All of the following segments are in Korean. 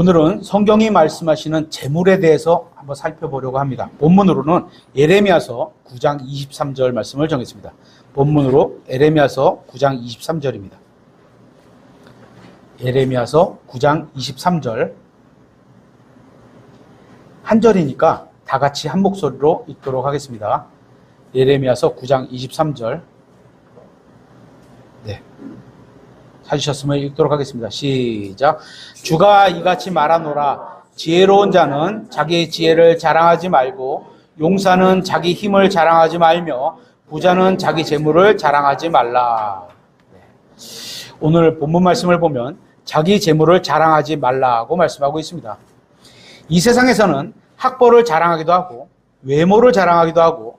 오늘은 성경이 말씀하시는 재물에 대해서 한번 살펴보려고 합니다. 본문으로는 예레미야서 9장 23절 말씀을 정했습니다. 본문으로 예레미야서 9장 23절입니다. 예레미야서 9장 23절 한 절이니까 다 같이 한 목소리로 읽도록 하겠습니다. 예레미야서 9장 23절 찾으셨으면 읽도록 하겠습니다. 시작. 주가 이같이 말하노라. 지혜로운 자는 자기 지혜를 자랑하지 말고 용사는 자기 힘을 자랑하지 말며 부자는 자기 재물을 자랑하지 말라. 오늘 본문 말씀을 보면 자기 재물을 자랑하지 말라고 말씀하고 있습니다. 이 세상에서는 학벌을 자랑하기도 하고 외모를 자랑하기도 하고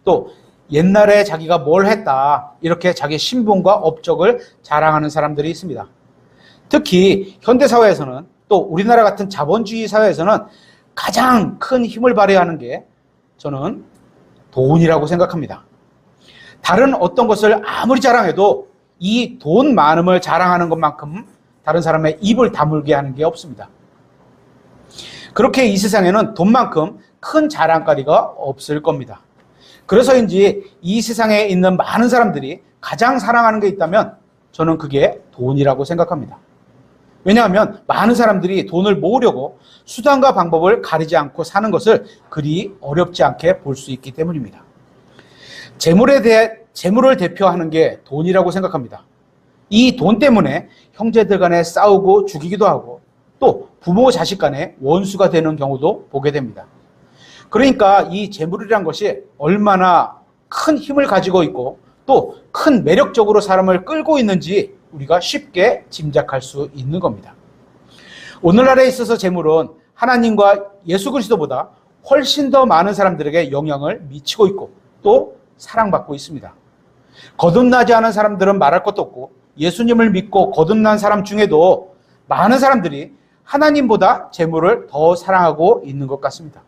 또 옛날에 자기가 뭘 했다 이렇게 자기 신분과 업적을 자랑하는 사람들이 있습니다. 특히 현대사회에서는 또 우리나라 같은 자본주의 사회에서는 가장 큰 힘을 발휘하는 게 저는 돈이라고 생각합니다. 다른 어떤 것을 아무리 자랑해도 이 돈 많음을 자랑하는 것만큼 다른 사람의 입을 다물게 하는 게 없습니다. 그렇게 이 세상에는 돈만큼 큰 자랑거리가 없을 겁니다. 그래서인지 이 세상에 있는 많은 사람들이 가장 사랑하는 게 있다면 저는 그게 돈이라고 생각합니다. 왜냐하면 많은 사람들이 돈을 모으려고 수단과 방법을 가리지 않고 사는 것을 그리 어렵지 않게 볼 수 있기 때문입니다. 재물을 대표하는 게 돈이라고 생각합니다. 이 돈 때문에 형제들 간에 싸우고 죽이기도 하고 또 부모 자식 간에 원수가 되는 경우도 보게 됩니다. 그러니까 이 재물이란 것이 얼마나 큰 힘을 가지고 있고 또 큰 매력적으로 사람을 끌고 있는지 우리가 쉽게 짐작할 수 있는 겁니다. 오늘날에 있어서 재물은 하나님과 예수 그리스도보다 훨씬 더 많은 사람들에게 영향을 미치고 있고 또 사랑받고 있습니다. 거듭나지 않은 사람들은 말할 것도 없고 예수님을 믿고 거듭난 사람 중에도 많은 사람들이 하나님보다 재물을 더 사랑하고 있는 것 같습니다.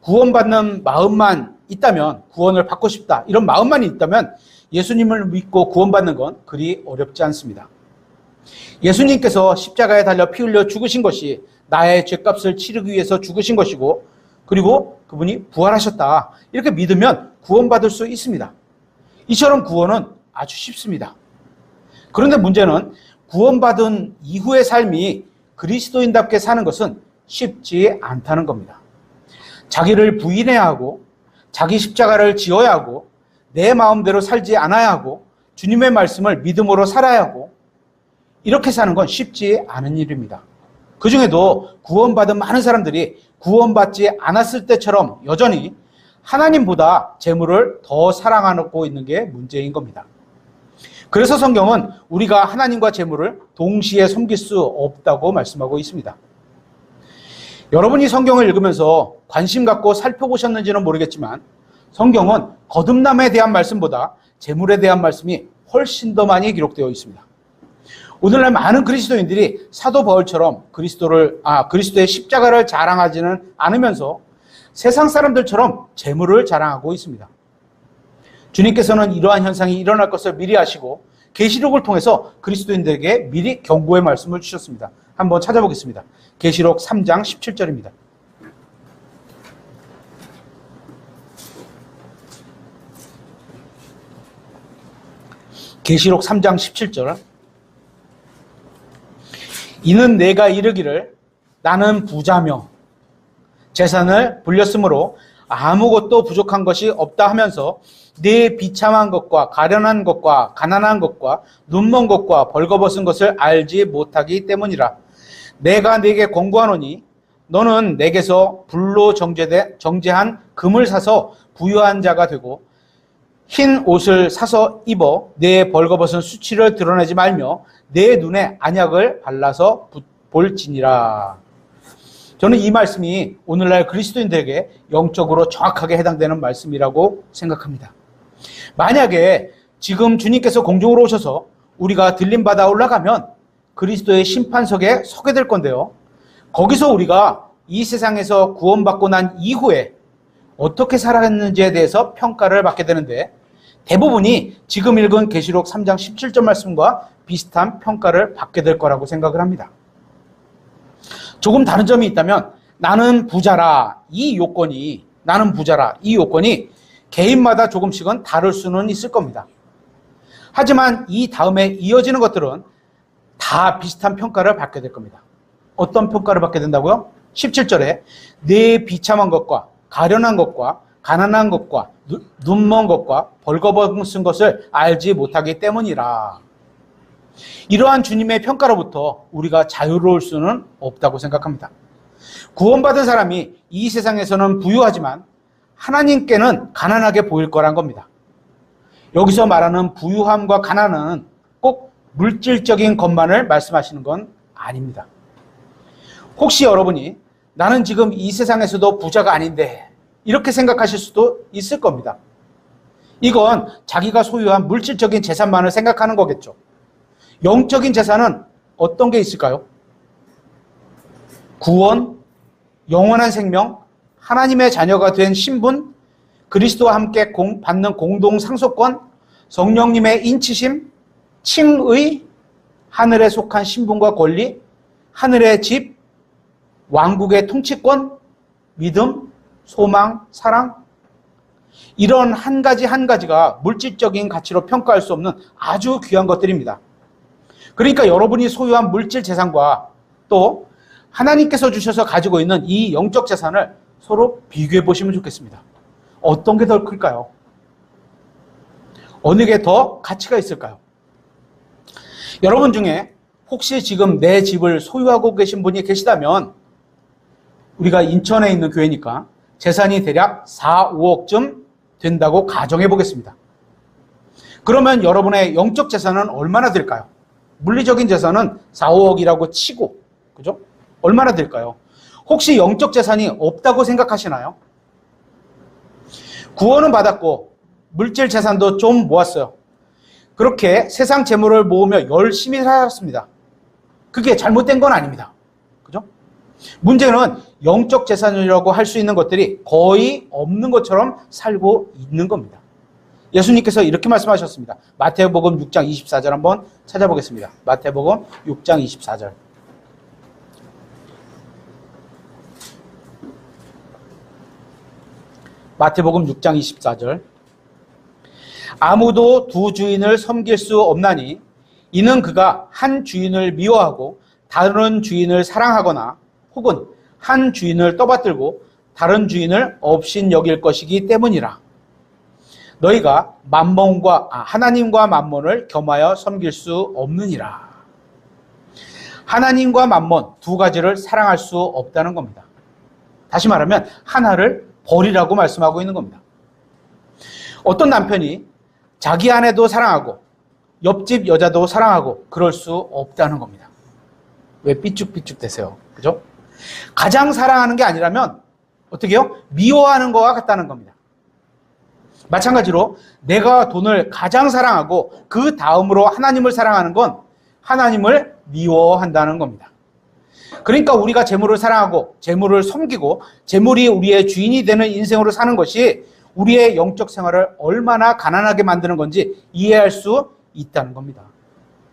구원받는 마음만 있다면, 구원을 받고 싶다, 이런 마음만 있다면 예수님을 믿고 구원받는 건 그리 어렵지 않습니다. 예수님께서 십자가에 달려 피 흘려 죽으신 것이 나의 죄값을 치르기 위해서 죽으신 것이고 그리고 그분이 부활하셨다, 이렇게 믿으면 구원받을 수 있습니다. 이처럼 구원은 아주 쉽습니다. 그런데 문제는 구원받은 이후의 삶이 그리스도인답게 사는 것은 쉽지 않다는 겁니다. 자기를 부인해야 하고 자기 십자가를 지어야 하고 내 마음대로 살지 않아야 하고 주님의 말씀을 믿음으로 살아야 하고 이렇게 사는 건 쉽지 않은 일입니다. 그 중에도 구원받은 많은 사람들이 구원받지 않았을 때처럼 여전히 하나님보다 재물을 더 사랑하고 있는 게 문제인 겁니다. 그래서 성경은 우리가 하나님과 재물을 동시에 섬길 수 없다고 말씀하고 있습니다. 여러분이 성경을 읽으면서 관심 갖고 살펴보셨는지는 모르겠지만 성경은 거듭남에 대한 말씀보다 재물에 대한 말씀이 훨씬 더 많이 기록되어 있습니다. 오늘날 많은 그리스도인들이 사도 바울처럼 그리스도의 십자가를 자랑하지는 않으면서 세상 사람들처럼 재물을 자랑하고 있습니다. 주님께서는 이러한 현상이 일어날 것을 미리 아시고 계시록을 통해서 그리스도인들에게 미리 경고의 말씀을 주셨습니다. 한번 찾아보겠습니다. 계시록 3장 17절입니다. 계시록 3장 17절. 이는 내가 이르기를 나는 부자며 재산을 불렸으므로 아무것도 부족한 것이 없다 하면서 내 비참한 것과 가련한 것과 가난한 것과 눈먼 것과 벌거벗은 것을 알지 못하기 때문이라. 내가 네게 권고하노니 너는 내게서 불로 정제한 금을 사서 부유한 자가 되고 흰 옷을 사서 입어 내 벌거벗은 수치를 드러내지 말며 내 눈에 안약을 발라서 볼지니라. 저는 이 말씀이 오늘날 그리스도인들에게 영적으로 정확하게 해당되는 말씀이라고 생각합니다. 만약에 지금 주님께서 공중으로 오셔서 우리가 들림받아 올라가면 그리스도의 심판석에 서게 될 건데요. 거기서 우리가 이 세상에서 구원받고 난 이후에 어떻게 살아갔는지에 대해서 평가를 받게 되는데 대부분이 지금 읽은 계시록 3장 17절 말씀과 비슷한 평가를 받게 될 거라고 생각을 합니다. 조금 다른 점이 있다면 나는 부자라 이 요건이 개인마다 조금씩은 다를 수는 있을 겁니다. 하지만 이 다음에 이어지는 것들은 다 비슷한 평가를 받게 될 겁니다. 어떤 평가를 받게 된다고요? 17절에 내 비참한 것과 가련한 것과 가난한 것과 눈먼 것과 벌거벗은 것을 알지 못하기 때문이라. 이러한 주님의 평가로부터 우리가 자유로울 수는 없다고 생각합니다. 구원받은 사람이 이 세상에서는 부유하지만 하나님께는 가난하게 보일 거란 겁니다. 여기서 말하는 부유함과 가난은 꼭 물질적인 것만을 말씀하시는 건 아닙니다. 혹시 여러분이 나는 지금 이 세상에서도 부자가 아닌데 이렇게 생각하실 수도 있을 겁니다. 이건 자기가 소유한 물질적인 재산만을 생각하는 거겠죠. 영적인 재산은 어떤 게 있을까요? 구원, 영원한 생명, 하나님의 자녀가 된 신분, 그리스도와 함께 받는 공동 상속권, 성령님의 인치심, 칭의, 하늘에 속한 신분과 권리, 하늘의 집, 왕국의 통치권, 믿음, 소망, 사랑. 이런 한 가지 한 가지가 물질적인 가치로 평가할 수 없는 아주 귀한 것들입니다. 그러니까 여러분이 소유한 물질 재산과 또 하나님께서 주셔서 가지고 있는 이 영적 재산을 서로 비교해 보시면 좋겠습니다. 어떤 게 더 클까요? 어느 게 더 가치가 있을까요? 여러분 중에 혹시 지금 내 집을 소유하고 계신 분이 계시다면 우리가 인천에 있는 교회니까 재산이 대략 4, 5억쯤 된다고 가정해 보겠습니다. 그러면 여러분의 영적 재산은 얼마나 될까요? 물리적인 재산은 4, 5억이라고 치고, 그죠? 얼마나 될까요? 혹시 영적 재산이 없다고 생각하시나요? 구원은 받았고 물질 재산도 좀 모았어요. 그렇게 세상 재물을 모으며 열심히 살았습니다. 그게 잘못된 건 아닙니다. 그죠? 문제는 영적 재산이라고 할 수 있는 것들이 거의 없는 것처럼 살고 있는 겁니다. 예수님께서 이렇게 말씀하셨습니다. 마태복음 6장 24절 한번 찾아보겠습니다. 마태복음 6장 24절. 마태복음 6장 24절. 아무도 두 주인을 섬길 수 없나니 이는 그가 한 주인을 미워하고 다른 주인을 사랑하거나 혹은 한 주인을 떠받들고 다른 주인을 업신 여길 것이기 때문이라. 너희가 하나님과 만몬을 겸하여 섬길 수 없느니라. 하나님과 만몬 두 가지를 사랑할 수 없다는 겁니다. 다시 말하면 하나를 버리라고 말씀하고 있는 겁니다. 어떤 남편이 자기 아내도 사랑하고 옆집 여자도 사랑하고 그럴 수 없다는 겁니다. 왜 삐죽삐죽 되세요? 그죠? 가장 사랑하는 게 아니라면 어떻게 해요? 미워하는 거와 같다는 겁니다. 마찬가지로 내가 돈을 가장 사랑하고 그 다음으로 하나님을 사랑하는 건 하나님을 미워한다는 겁니다. 그러니까 우리가 재물을 사랑하고 재물을 섬기고 재물이 우리의 주인이 되는 인생으로 사는 것이 우리의 영적 생활을 얼마나 가난하게 만드는 건지 이해할 수 있다는 겁니다.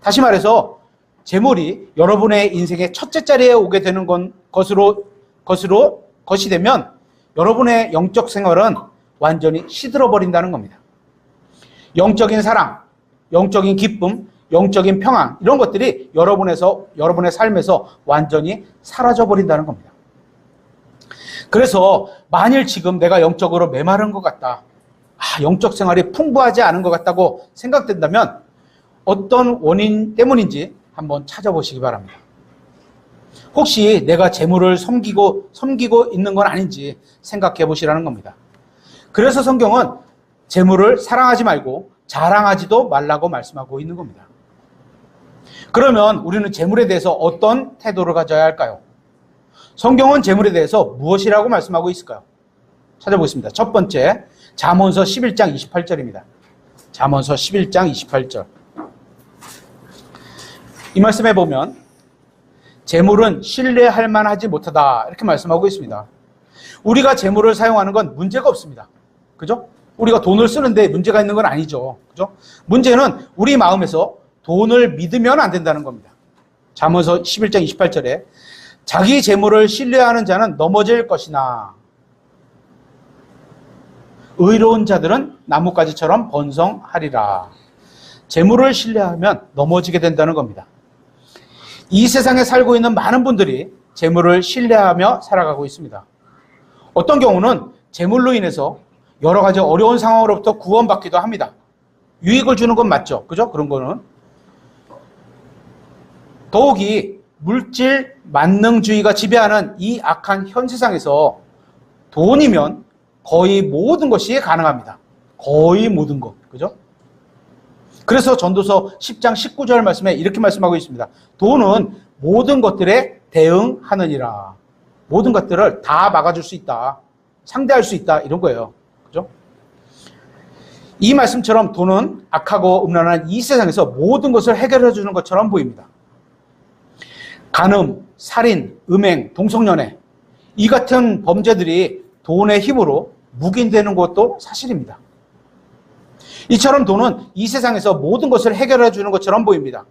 다시 말해서 재물이 여러분의 인생의 첫째 자리에 오게 되는 것이 되면 여러분의 영적 생활은 완전히 시들어 버린다는 겁니다. 영적인 사랑, 영적인 기쁨, 영적인 평안 이런 것들이 여러분의 삶에서 완전히 사라져 버린다는 겁니다. 그래서 만일 지금 내가 영적으로 메마른 것 같다, 영적 생활이 풍부하지 않은 것 같다고 생각된다면 어떤 원인 때문인지 한번 찾아보시기 바랍니다. 혹시 내가 재물을 섬기고 있는 건 아닌지 생각해 보시라는 겁니다. 그래서 성경은 재물을 사랑하지 말고 자랑하지도 말라고 말씀하고 있는 겁니다. 그러면 우리는 재물에 대해서 어떤 태도를 가져야 할까요? 성경은 재물에 대해서 무엇이라고 말씀하고 있을까요? 찾아보겠습니다. 첫 번째, 잠언서 11장 28절입니다. 잠언서 11장 28절. 이 말씀에 보면 재물은 신뢰할 만하지 못하다 이렇게 말씀하고 있습니다. 우리가 재물을 사용하는 건 문제가 없습니다. 그죠? 우리가 돈을 쓰는데 문제가 있는 건 아니죠. 그죠? 문제는 우리 마음에서 돈을 믿으면 안 된다는 겁니다. 잠언서 11장 28절에 자기 재물을 신뢰하는 자는 넘어질 것이나 의로운 자들은 나뭇가지처럼 번성하리라. 재물을 신뢰하면 넘어지게 된다는 겁니다. 이 세상에 살고 있는 많은 분들이 재물을 신뢰하며 살아가고 있습니다. 어떤 경우는 재물로 인해서 여러 가지 어려운 상황으로부터 구원받기도 합니다. 유익을 주는 건 맞죠? 그죠? 그런 거는. 더욱이 물질 만능주의가 지배하는 이 악한 현 세상에서 돈이면 거의 모든 것이 가능합니다. 거의 모든 것. 그죠? 그래서 전도서 10장 19절 말씀에 이렇게 말씀하고 있습니다. 돈은 모든 것들에 대응하느니라. 모든 것들을 다 막아줄 수 있다. 상대할 수 있다. 이런 거예요. 그죠? 이 말씀처럼 돈은 악하고 음란한 이 세상에서 모든 것을 해결해 주는 것처럼 보입니다. 간음, 살인, 음행, 동성연애 이 같은 범죄들이 돈의 힘으로 묵인되는 것도 사실입니다. 이처럼 돈은 이 세상에서 모든 것을 해결해 주는 것처럼 보입니다.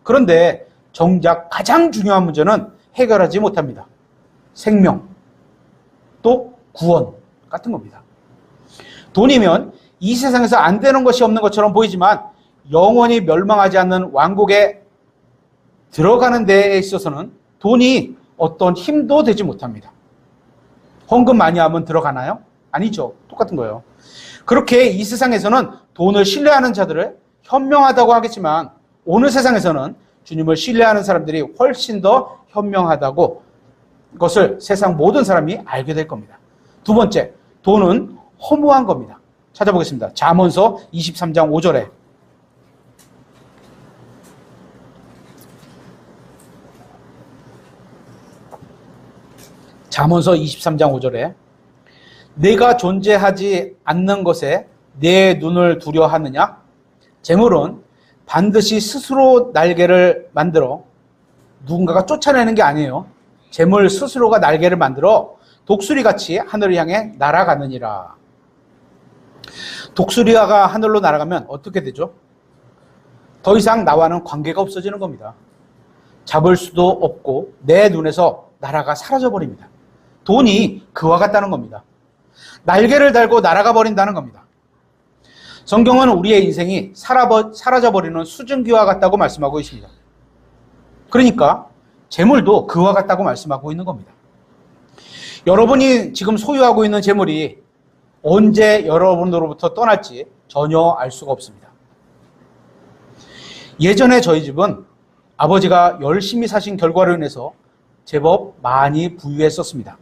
그런데 정작 가장 중요한 문제는 해결하지 못합니다. 생명, 또 구원 같은 겁니다. 돈이면 이 세상에서 안 되는 것이 없는 것처럼 보이지만 영원히 멸망하지 않는 왕국에 들어가는 데에 있어서는 돈이 어떤 힘도 되지 못합니다. 헌금 많이 하면 들어가나요? 아니죠. 똑같은 거예요. 그렇게 이 세상에서는 돈을 신뢰하는 자들을 현명하다고 하겠지만 오늘 세상에서는 주님을 신뢰하는 사람들이 훨씬 더 현명하다고 것을 세상 모든 사람이 알게 될 겁니다. 두 번째, 돈은 허무한 겁니다. 찾아보겠습니다. 잠언서 23장 5절에 잠언서 23장 5절에 내가 존재하지 않는 것에 내 눈을 두려하느냐? 재물은 반드시 스스로 날개를 만들어 누군가가 쫓아내는 게 아니에요. 재물 스스로가 날개를 만들어 독수리같이 하늘을 향해 날아가느니라. 독수리가 하늘로 날아가면 어떻게 되죠? 더 이상 나와는 관계가 없어지는 겁니다. 잡을 수도 없고 내 눈에서 나라가 사라져버립니다. 돈이 그와 같다는 겁니다. 날개를 달고 날아가 버린다는 겁니다. 성경은 우리의 인생이 사라져버리는 수증기와 같다고 말씀하고 있습니다. 그러니까 재물도 그와 같다고 말씀하고 있는 겁니다. 여러분이 지금 소유하고 있는 재물이 언제 여러분으로부터 떠날지 전혀 알 수가 없습니다. 예전에 저희 집은 아버지가 열심히 사신 결과로 인해서 제법 많이 부유했었습니다.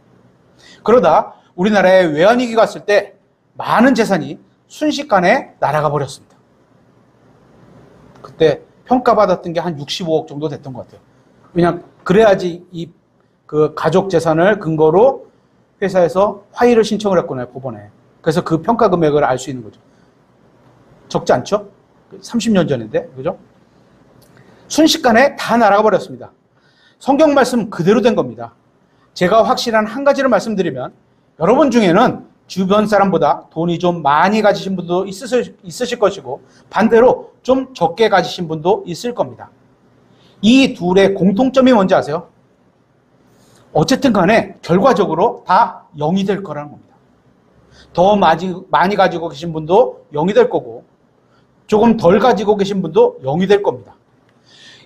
그러다 우리나라에 외환위기가 왔을 때 많은 재산이 순식간에 날아가 버렸습니다. 그때 평가받았던 게 한 65억 정도 됐던 것 같아요. 그냥 그래야지 그 가족 재산을 근거로 회사에서 화의를 신청을 했구나, 법원에. 그래서 그 평가 금액을 알 수 있는 거죠. 적지 않죠? 30년 전인데, 그죠? 순식간에 다 날아가 버렸습니다. 성경 말씀 그대로 된 겁니다. 제가 확실한 한 가지를 말씀드리면 여러분 중에는 주변 사람보다 돈이 좀 많이 가지신 분도 있으실 것이고 반대로 좀 적게 가지신 분도 있을 겁니다. 이 둘의 공통점이 뭔지 아세요? 어쨌든 간에 결과적으로 다 0이 될 거라는 겁니다. 더 많이 가지고 계신 분도 0이 될 거고 조금 덜 가지고 계신 분도 0이 될 겁니다.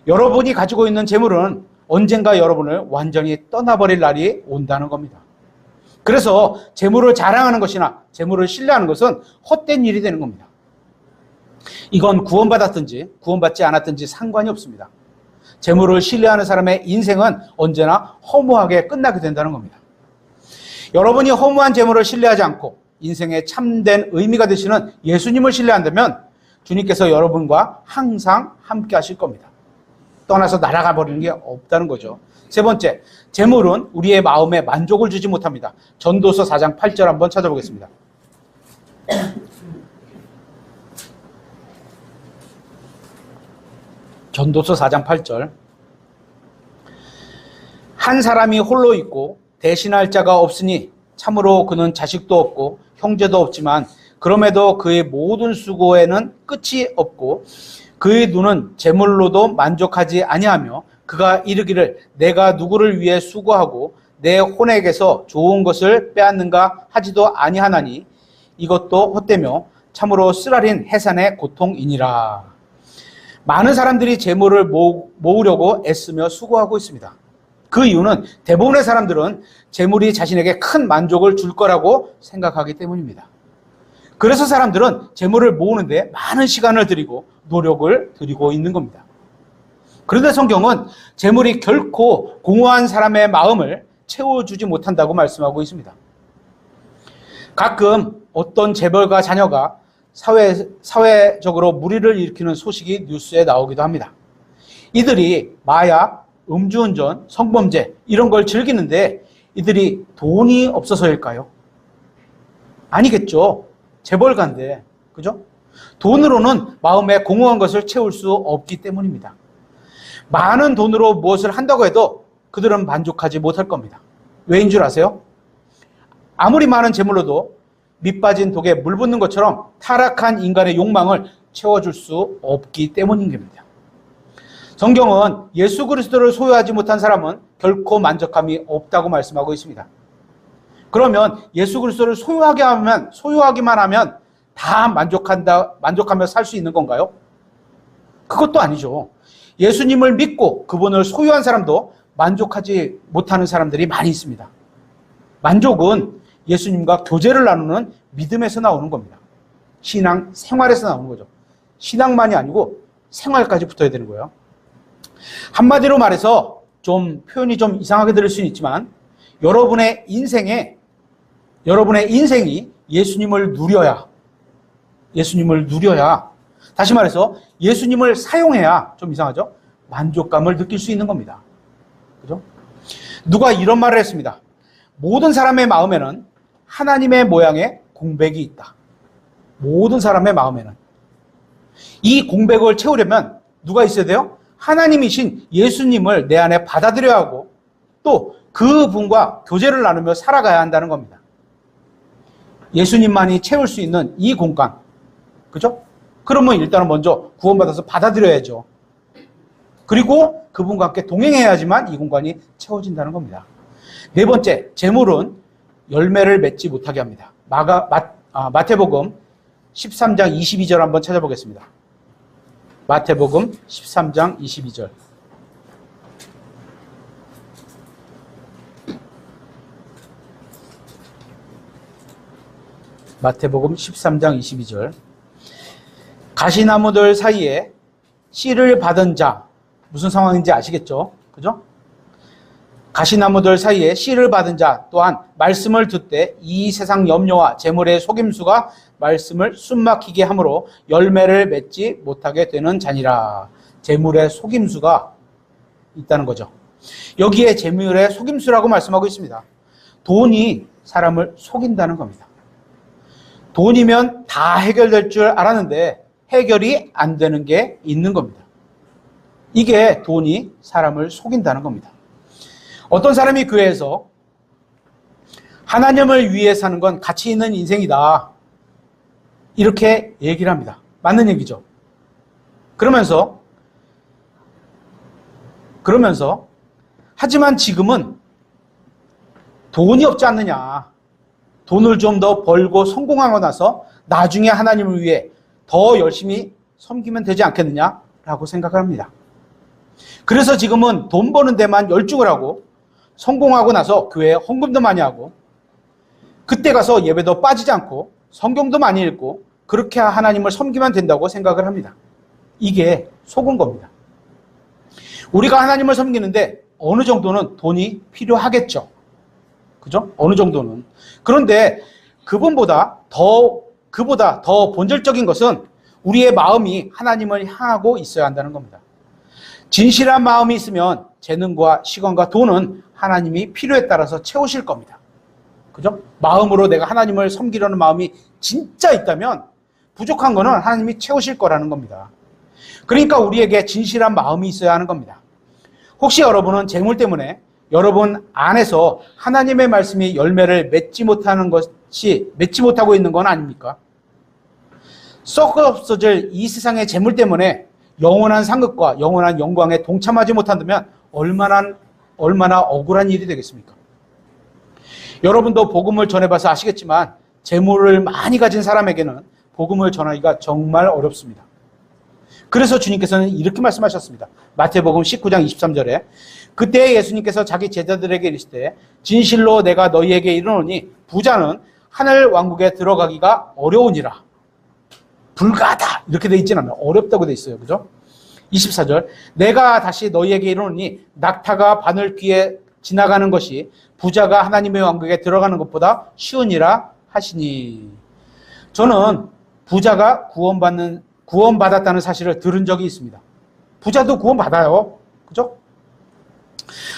여러분이 가지고 있는 재물은 언젠가 여러분을 완전히 떠나버릴 날이 온다는 겁니다. 그래서 재물을 자랑하는 것이나 재물을 신뢰하는 것은 헛된 일이 되는 겁니다. 이건 구원받았든지 구원받지 않았든지 상관이 없습니다. 재물을 신뢰하는 사람의 인생은 언제나 허무하게 끝나게 된다는 겁니다. 여러분이 허무한 재물을 신뢰하지 않고 인생의 참된 의미가 되시는 예수님을 신뢰한다면 주님께서 여러분과 항상 함께 하실 겁니다. 떠나서 날아가 버리는 게 없다는 거죠. 세 번째, 재물은 우리의 마음에 만족을 주지 못합니다. 전도서 4장 8절 한번 찾아보겠습니다. 전도서 4장 8절. 한 사람이 홀로 있고 대신할 자가 없으니 참으로 그는 자식도 없고 형제도 없지만 그럼에도 그의 모든 수고에는 끝이 없고 그의 눈은 재물로도 만족하지 아니하며 그가 이르기를 내가 누구를 위해 수고하고 내 혼액에서 좋은 것을 빼앗는가 하지도 아니하나니 이것도 헛되며 참으로 쓰라린 해산의 고통이니라. 많은 사람들이 재물을 모으려고 애쓰며 수고하고 있습니다. 그 이유는 대부분의 사람들은 재물이 자신에게 큰 만족을 줄 거라고 생각하기 때문입니다. 그래서 사람들은 재물을 모으는데 많은 시간을 들이고 노력을 들이고 있는 겁니다. 그런데 성경은 재물이 결코 공허한 사람의 마음을 채워주지 못한다고 말씀하고 있습니다. 가끔 어떤 재벌가 자녀가 사회적으로 물의를 일으키는 소식이 뉴스에 나오기도 합니다. 이들이 마약, 음주운전, 성범죄 이런 걸 즐기는데 이들이 돈이 없어서일까요? 아니겠죠. 재벌가인데, 그죠? 돈으로는 마음에 공허한 것을 채울 수 없기 때문입니다. 많은 돈으로 무엇을 한다고 해도 그들은 만족하지 못할 겁니다. 왜인 줄 아세요? 아무리 많은 재물로도 밑빠진 독에 물 붓는 것처럼 타락한 인간의 욕망을 채워줄 수 없기 때문인 겁니다. 성경은 예수 그리스도를 소유하지 못한 사람은 결코 만족함이 없다고 말씀하고 있습니다. 그러면 예수 그리스도를 소유하기만 하면 다 만족하며 살 수 있는 건가요? 그것도 아니죠. 예수님을 믿고 그분을 소유한 사람도 만족하지 못하는 사람들이 많이 있습니다. 만족은 예수님과 교제를 나누는 믿음에서 나오는 겁니다. 신앙 생활에서 나오는 거죠. 신앙만이 아니고 생활까지 붙어야 되는 거예요. 한마디로 말해서 표현이 좀 이상하게 들릴 수는 있지만 여러분의 인생이 예수님을 누려야 다시 말해서 예수님을 사용해야 좀 이상하죠? 만족감을 느낄 수 있는 겁니다. 그죠? 누가 이런 말을 했습니다. 모든 사람의 마음에는 하나님의 모양의 공백이 있다. 모든 사람의 마음에는. 이 공백을 채우려면 누가 있어야 돼요? 하나님이신 예수님을 내 안에 받아들여야 하고 또 그분과 교제를 나누며 살아가야 한다는 겁니다. 예수님만이 채울 수 있는 이 공간. 그죠? 그러면 일단은 먼저 구원받아서 받아들여야죠. 그리고 그분과 함께 동행해야지만 이 공간이 채워진다는 겁니다. 네 번째, 재물은 열매를 맺지 못하게 합니다. 마태복음 13장 22절 한번 찾아보겠습니다. 마태복음 13장 22절. 마태복음 13장 22절. 가시나무들 사이에 씨를 받은 자, 무슨 상황인지 아시겠죠? 그죠? 가시나무들 사이에 씨를 받은 자 또한 말씀을 듣되 이 세상 염려와 재물의 속임수가 말씀을 숨막히게 함으로 열매를 맺지 못하게 되는 자니라. 재물의 속임수가 있다는 거죠. 여기에 재물의 속임수라고 말씀하고 있습니다. 돈이 사람을 속인다는 겁니다. 돈이면 다 해결될 줄 알았는데 해결이 안 되는 게 있는 겁니다. 이게 돈이 사람을 속인다는 겁니다. 어떤 사람이 교회에서 하나님을 위해 사는 건 가치 있는 인생이다. 이렇게 얘기를 합니다. 맞는 얘기죠. 그러면서 하지만 지금은 돈이 없지 않느냐. 돈을 좀 더 벌고 성공하고 나서 나중에 하나님을 위해 더 열심히 섬기면 되지 않겠느냐라고 생각을 합니다. 그래서 지금은 돈 버는 데만 열중을 하고 성공하고 나서 교회에 헌금도 많이 하고 그때 가서 예배도 빠지지 않고 성경도 많이 읽고 그렇게 하나님을 섬기면 된다고 생각을 합니다. 이게 속은 겁니다. 우리가 하나님을 섬기는데 어느 정도는 돈이 필요하겠죠. 그죠? 어느 정도는. 그런데 그보다 더 본질적인 것은 우리의 마음이 하나님을 향하고 있어야 한다는 겁니다. 진실한 마음이 있으면 재능과 시간과 돈은 하나님이 필요에 따라서 채우실 겁니다. 그죠? 마음으로 내가 하나님을 섬기려는 마음이 진짜 있다면 부족한 거는 하나님이 채우실 거라는 겁니다. 그러니까 우리에게 진실한 마음이 있어야 하는 겁니다. 혹시 여러분은 재물 때문에 여러분 안에서 하나님의 말씀이 열매를 맺지 못하고 있는 건 아닙니까? 썩어 없어질 이 세상의 재물 때문에 영원한 상급과 영원한 영광에 동참하지 못한다면 얼마나 억울한 일이 되겠습니까? 여러분도 복음을 전해봐서 아시겠지만 재물을 많이 가진 사람에게는 복음을 전하기가 정말 어렵습니다. 그래서 주님께서는 이렇게 말씀하셨습니다. 마태복음 19장 23절에 그때 예수님께서 자기 제자들에게 이르시되 진실로 내가 너희에게 이르노니 부자는 하늘 왕국에 들어가기가 어려우니라. 불가하다 이렇게 돼 있지는 않아요. 어렵다고 돼 있어요. 그죠? 24절 내가 다시 너희에게 이르노니 낙타가 바늘귀에 지나가는 것이 부자가 하나님의 왕국에 들어가는 것보다 쉬우니라 하시니. 저는 부자가 구원받았다는 사실을 들은 적이 있습니다. 부자도 구원받아요. 그죠?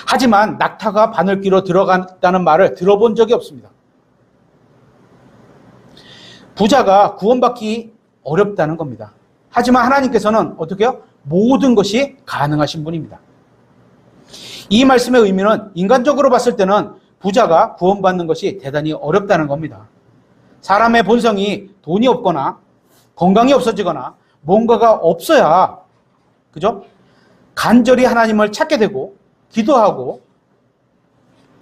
하지만 낙타가 바늘귀로 들어간다는 말을 들어본 적이 없습니다. 부자가 구원받기 어렵다는 겁니다. 하지만 하나님께서는 어떻게 해요? 모든 것이 가능하신 분입니다. 이 말씀의 의미는 인간적으로 봤을 때는 부자가 구원받는 것이 대단히 어렵다는 겁니다. 사람의 본성이 돈이 없거나 건강이 없어지거나 뭔가가 없어야, 그죠? 간절히 하나님을 찾게 되고 기도하고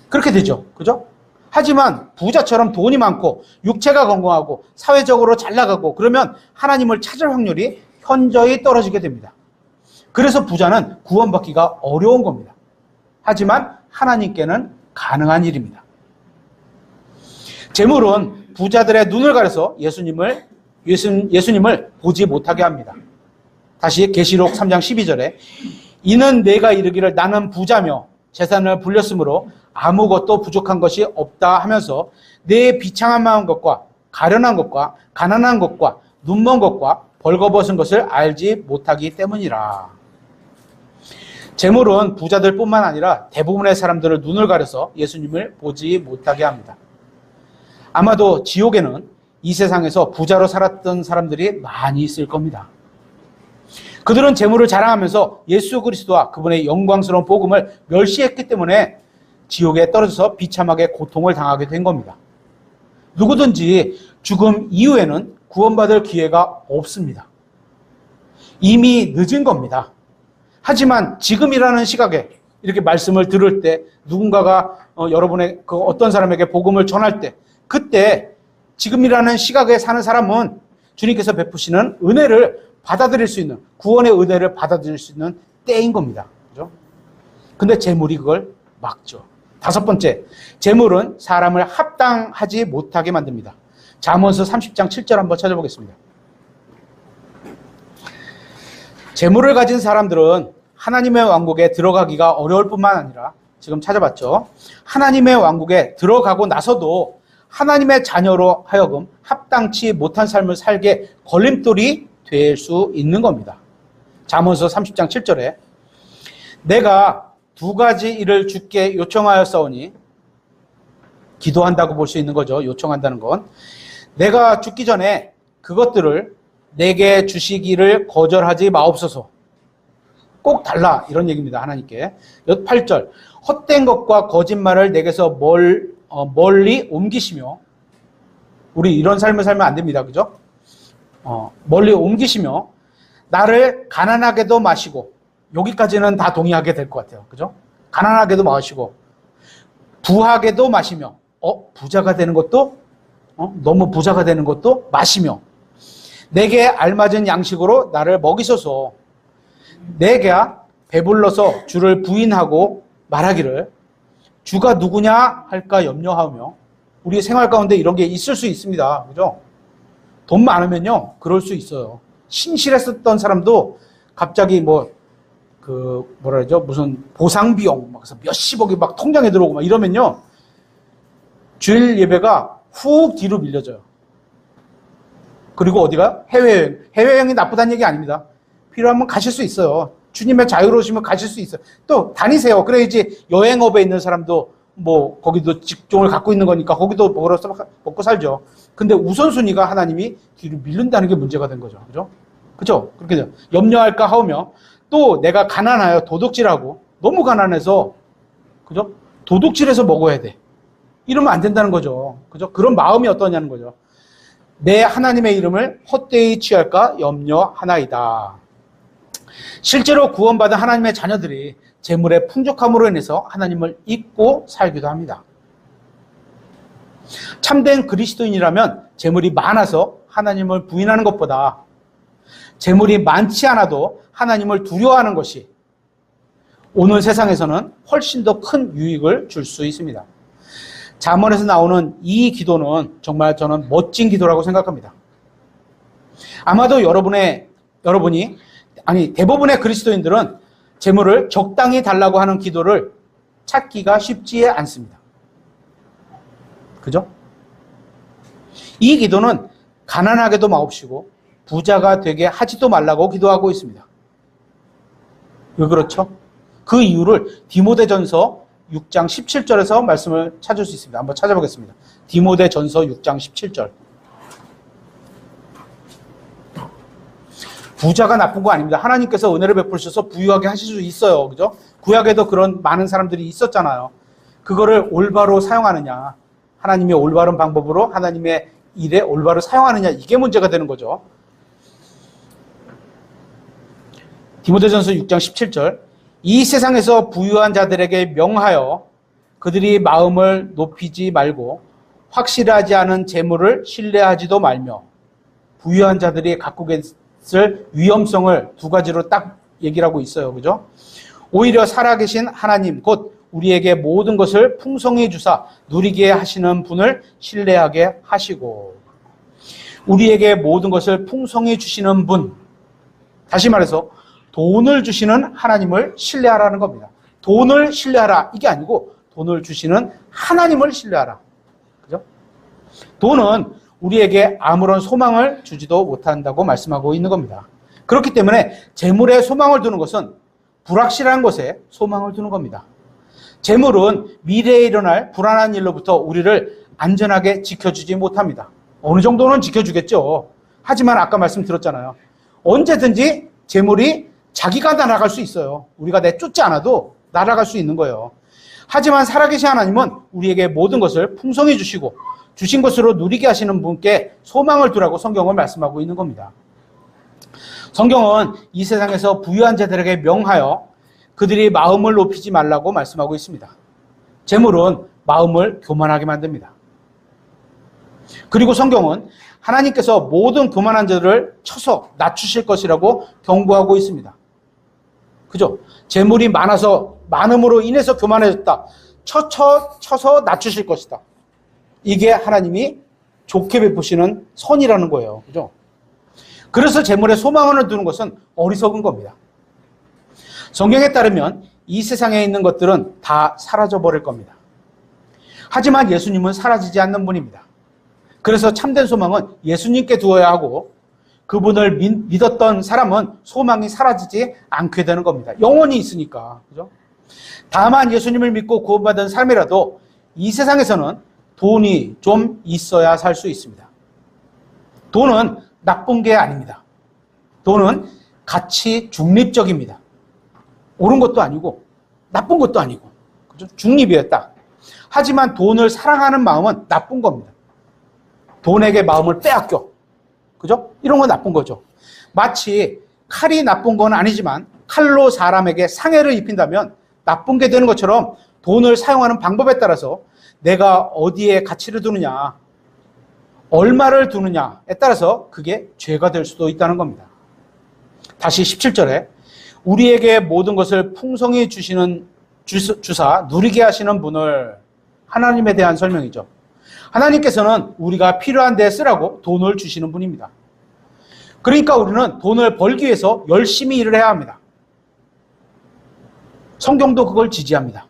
그렇게 되죠. 그죠? 하지만 부자처럼 돈이 많고 육체가 건강하고 사회적으로 잘 나가고 그러면 하나님을 찾을 확률이 현저히 떨어지게 됩니다. 그래서 부자는 구원받기가 어려운 겁니다. 하지만 하나님께는 가능한 일입니다. 재물은 부자들의 눈을 가려서 예수님을 보지 못하게 합니다. 다시 계시록 3장 12절에 이는 내가 이르기를 나는 부자며 재산을 불렸으므로 아무것도 부족한 것이 없다 하면서 내 비창한 마음 것과 가련한 것과 가난한 것과 눈먼 것과 벌거벗은 것을 알지 못하기 때문이라. 재물은 부자들뿐만 아니라 대부분의 사람들을 눈을 가려서 예수님을 보지 못하게 합니다. 아마도 지옥에는 이 세상에서 부자로 살았던 사람들이 많이 있을 겁니다. 그들은 재물을 자랑하면서 예수 그리스도와 그분의 영광스러운 복음을 멸시했기 때문에 지옥에 떨어져서 비참하게 고통을 당하게 된 겁니다. 누구든지 죽음 이후에는 구원받을 기회가 없습니다. 이미 늦은 겁니다. 하지만 지금이라는 시각에 이렇게 말씀을 들을 때 누군가가 여러분의 그 어떤 사람에게 복음을 전할 때 그때 지금이라는 시각에 사는 사람은 주님께서 베푸시는 은혜를 받아들일 수 있는 구원의 은혜를 받아들일 수 있는 때인 겁니다. 그죠? 근데 재물이 그걸 막죠. 다섯 번째, 재물은 사람을 합당하지 못하게 만듭니다. 잠언서 30장 7절 한번 찾아보겠습니다. 재물을 가진 사람들은 하나님의 왕국에 들어가기가 어려울 뿐만 아니라 지금 찾아봤죠. 하나님의 왕국에 들어가고 나서도 하나님의 자녀로 하여금 합당치 못한 삶을 살게 걸림돌이 될 수 있는 겁니다. 잠언서 30장 7절에 내가 두 가지 일을 주께 요청하였사오니 기도한다고 볼 수 있는 거죠. 요청한다는 건 내가 죽기 전에 그것들을 내게 주시기를 거절하지 마옵소서. 꼭 달라 이런 얘기입니다. 하나님께. 8절 헛된 것과 거짓말을 내게서 멀리 옮기시며 우리 이런 삶을 살면 안 됩니다. 그죠? 멀리 옮기시며 나를 가난하게도 마시고 여기까지는 다 동의하게 될 것 같아요. 그죠? 가난하게도 마시고 부하게도 마시며 부자가 되는 것도 너무 부자가 되는 것도 마시며 내게 알맞은 양식으로 나를 먹이소서. 내가 배불러서 주를 부인하고 말하기를 주가 누구냐 할까 염려하며 우리 생활 가운데 이런 게 있을 수 있습니다. 그죠? 돈 많으면요, 그럴 수 있어요. 신실했었던 사람도 갑자기 무슨 보상비용, 막 몇십억이 막 통장에 들어오고 막 이러면요, 주일 예배가 훅 뒤로 밀려져요. 그리고 어디가? 해외여행. 해외여행이 나쁘다는 얘기 아닙니다. 필요하면 가실 수 있어요. 주님의 자유로우시면 가실 수 있어요. 또 다니세요. 그래야지 여행업에 있는 사람도 거기도 직종을 갖고 있는 거니까 거기도 먹고 살죠. 근데 우선순위가 하나님이 뒤로 밀른다는 게 문제가 된 거죠. 그죠? 그죠? 그렇게 돼요. 염려할까 하오며 또 내가 가난하여 도둑질하고 너무 가난해서 그죠? 도둑질해서 먹어야 돼. 이러면 안 된다는 거죠. 그죠? 그런 마음이 어떠냐는 거죠. 내 하나님의 이름을 헛되이 취할까 염려하나이다. 실제로 구원받은 하나님의 자녀들이 재물의 풍족함으로 인해서 하나님을 잊고 살기도 합니다. 참된 그리스도인이라면 재물이 많아서 하나님을 부인하는 것보다 재물이 많지 않아도 하나님을 두려워하는 것이 오늘 세상에서는 훨씬 더 큰 유익을 줄 수 있습니다. 잠언에서 나오는 이 기도는 정말 저는 멋진 기도라고 생각합니다. 아마도 대부분의 그리스도인들은 재물을 적당히 달라고 하는 기도를 찾기가 쉽지 않습니다. 그죠? 이 기도는 가난하게도 마옵시고 부자가 되게 하지도 말라고 기도하고 있습니다. 왜 그렇죠? 그 이유를 디모데전서 6장 17절에서 말씀을 찾을 수 있습니다. 한번 찾아보겠습니다. 디모데전서 6장 17절. 부자가 나쁜 거 아닙니다. 하나님께서 은혜를 베푸셔서 부유하게 하실 수 있어요. 그죠? 구약에도 그런 많은 사람들이 있었잖아요. 그거를 올바로 사용하느냐, 하나님의 올바른 방법으로 하나님의 일에 올바로 사용하느냐, 이게 문제가 되는 거죠. 디모데전서 6장 17절. 이 세상에서 부유한 자들에게 명하여 그들이 마음을 높이지 말고 확실하지 않은 재물을 신뢰하지도 말며, 부유한 자들이 갖고 계실 위험성을 두 가지로 딱 얘기를 하고 있어요. 그죠? 오히려 살아계신 하나님 곧 우리에게 모든 것을 풍성히 주사 누리게 하시는 분을 신뢰하게 하시고, 우리에게 모든 것을 풍성히 주시는 분, 다시 말해서 돈을 주시는 하나님을 신뢰하라는 겁니다. 돈을 신뢰하라 이게 아니고 돈을 주시는 하나님을 신뢰하라. 그죠? 돈은 우리에게 아무런 소망을 주지도 못한다고 말씀하고 있는 겁니다. 그렇기 때문에 재물에 소망을 두는 것은 불확실한 것에 소망을 두는 겁니다. 재물은 미래에 일어날 불안한 일로부터 우리를 안전하게 지켜주지 못합니다. 어느 정도는 지켜주겠죠. 하지만 아까 말씀드렸잖아요. 언제든지 재물이 자기가 날아갈 수 있어요. 우리가 내쫓지 않아도 날아갈 수 있는 거예요. 하지만 살아계신 하나님은 우리에게 모든 것을 풍성히 주시고 주신 것으로 누리게 하시는 분께 소망을 두라고 성경을 말씀하고 있는 겁니다. 성경은 이 세상에서 부유한 자들에게 명하여 그들이 마음을 높이지 말라고 말씀하고 있습니다. 재물은 마음을 교만하게 만듭니다. 그리고 성경은 하나님께서 모든 교만한 자들을 쳐서 낮추실 것이라고 경고하고 있습니다. 그죠? 재물이 많음으로 인해서 교만해졌다. 쳐서 낮추실 것이다. 이게 하나님이 좋게 베푸시는 선이라는 거예요. 그죠? 그래서 재물에 소망을 두는 것은 어리석은 겁니다. 성경에 따르면 이 세상에 있는 것들은 다 사라져 버릴 겁니다. 하지만 예수님은 사라지지 않는 분입니다. 그래서 참된 소망은 예수님께 두어야 하고 그분을 믿었던 사람은 소망이 사라지지 않게 되는 겁니다. 영원히 있으니까. 그죠? 다만 예수님을 믿고 구원받은 삶이라도 이 세상에서는 돈이 좀 있어야 살 수 있습니다. 돈은 나쁜 게 아닙니다. 돈은 가치 중립적입니다. 옳은 것도 아니고 나쁜 것도 아니고. 그죠? 중립이에요, 딱. 하지만 돈을 사랑하는 마음은 나쁜 겁니다. 돈에게 마음을 빼앗겨. 그죠? 이런 건 나쁜 거죠. 마치 칼이 나쁜 건 아니지만 칼로 사람에게 상해를 입힌다면 나쁜 게 되는 것처럼 돈을 사용하는 방법에 따라서 내가 어디에 가치를 두느냐, 얼마를 두느냐에 따라서 그게 죄가 될 수도 있다는 겁니다. 다시 17절에 우리에게 모든 것을 풍성히 주사 누리게 하시는 분을, 하나님에 대한 설명이죠. 하나님께서는 우리가 필요한 데 쓰라고 돈을 주시는 분입니다. 그러니까 우리는 돈을 벌기 위해서 열심히 일을 해야 합니다. 성경도 그걸 지지합니다.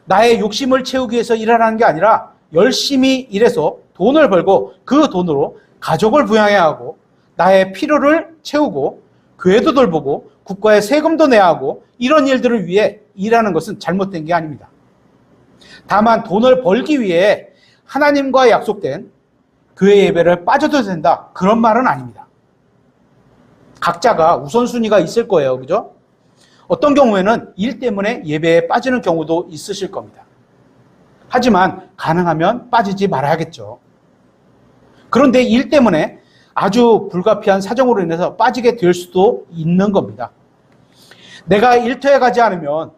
나의 욕심을 채우기 위해서 일하라는 게 아니라 열심히 일해서 돈을 벌고 그 돈으로 가족을 부양해야 하고 나의 필요를 채우고 교회도 돌보고 국가에 세금도 내야 하고 이런 일들을 위해 일하는 것은 잘못된 게 아닙니다. 다만 돈을 벌기 위해 하나님과 약속된 교회 예배를 빠져도 된다, 그런 말은 아닙니다. 각자가 우선순위가 있을 거예요. 그죠? 어떤 경우에는 일 때문에 예배에 빠지는 경우도 있으실 겁니다. 하지만 가능하면 빠지지 말아야겠죠. 그런데 일 때문에 아주 불가피한 사정으로 인해서 빠지게 될 수도 있는 겁니다. 내가 일터에 가지 않으면